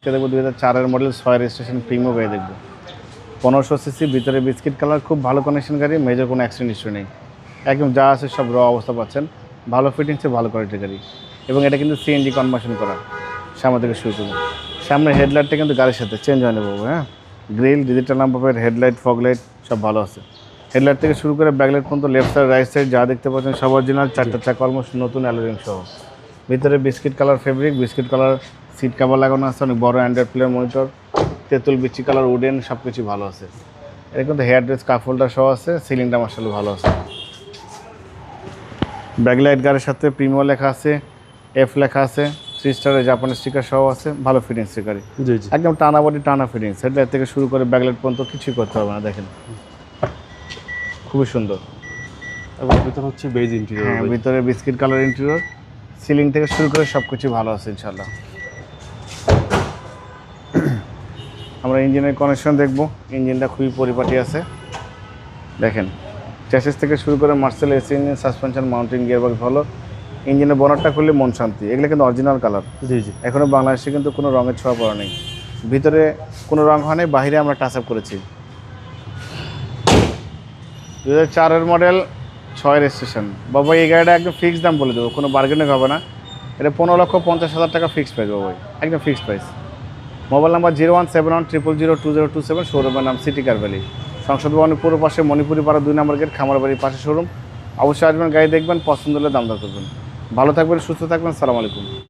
দেখবো 2004-এর model 6 registration Premio গাড়ি দেখবো 1500 সিসি, ভিতরে বিস্কিট কালার, খুব ভালো কন্ডিশন গাড়ি, মেজর কোনো অ্যাক্সিডেন্ট ইস্যু নেই, একদম যা আছে সব র অবস্থা পাচ্ছেন, ভালো ফিটিংসে ভালো কোয়ালিটির গাড়ি। এবং এটা কিন্তু সিএনজি কনভার্সন করা। সামনে থেকে শুরু করবো, সামনে হেডলাইটটা কিন্তু গাড়ির সাথে চেঞ্জ হয় না বাবু, হ্যাঁ। Grill, digital number plate, headlight, fog light সব ভালো আছে। হেডলাইট থেকে শুরু করে ব্যাকলাইট পর্যন্ত লেফট সাইড রাইট সাইড যা দেখতে পাচ্ছেন সব অরিজিনাল, 4টা চাকা অলমোস্ট নতুন অ্যালুমিনিয়াম সহ। ভিতরে biscuit colour fabric, biscuit colour seat cover লাগানো আছে, অনেক বড় অ্যান্ড্রয়েড প্লেয়ার মনিটর, তেঁতুল বিচি কালার উডেন, সব কিছু ভালো আছে। এটা কিন্তু হেয়ার ড্রেস কাপ হোল্ডার সহ আছে, সিলিংটা মার্শাল্লাহ ভালো আছে। ব্যাকলাইট গাড়ির সাথে প্রিমিয়ার লেখা আছে, এফ লেখা আছে, 3 স্টারের জাপানের স্টিকার সহ আছে, ভালো ফিটিংস গাড়ি, জি জি। একদম টানা বডি টানা ফিটিংস। হেডলাইট থেকে শুরু করে ব্যাকলাইট পর্যন্ত কিছুই করতে হবে না, দেখেন খুবই সুন্দর। এবং ভিতরে হচ্ছে বেজ ইন্টেরিয়র। হ্যাঁ, ভিতরে বিস্কিট কালার ইন্টেরিয়র, সিলিং থেকে শুরু করে সব কিছু ভালো আছে ইনশাল্লাহ। আমরা ইঞ্জিনের কানেকশন দেখবো, ইঞ্জিনটা খুবই পরিপাটি আছে, দেখেন চ্যাসিস থেকে শুরু করে Marcel AC engine, suspension, mounting, gearbox ভালো, ইঞ্জিনের বনারটা খুললে মন শান্তি। এগুলো কিন্তু অরিজিনাল কালার, জি জি। এখনও বাংলাদেশে কিন্তু কোনো রঙের ছোঁয়া পড়া নেই, ভিতরে কোনো রঙ হয় নাই, বাহিরে আমরা টাচ আপ করেছি। 2004-এর মডেল 6 রেজিস্ট্রেশন বাবা, এই গাড়িটা একদম ফিক্সড দাম বলে দেবো, কোনো বার্গেনিং হবে না। এটা 15,50,000 টাকা ফিক্সড প্রাইস বাবা, একদম ফিক্সড প্রাইস। মোবাইল নাম্বার 01710000027, শোরুমের নাম সিটি কার ভ্যালি, সংসদ ভবনের পুরো পাশে, মণিপুরি পাড়া 2 নম্বর গেট, খামারবাড়ির পাশে শোরুম। অবশ্যই আসবেন, গাড়ি দেখবেন, পছন্দ হলে দাম দর করবেন। ভালো থাকবেন, সুস্থ থাকবেন, সালাম আলাইকুম।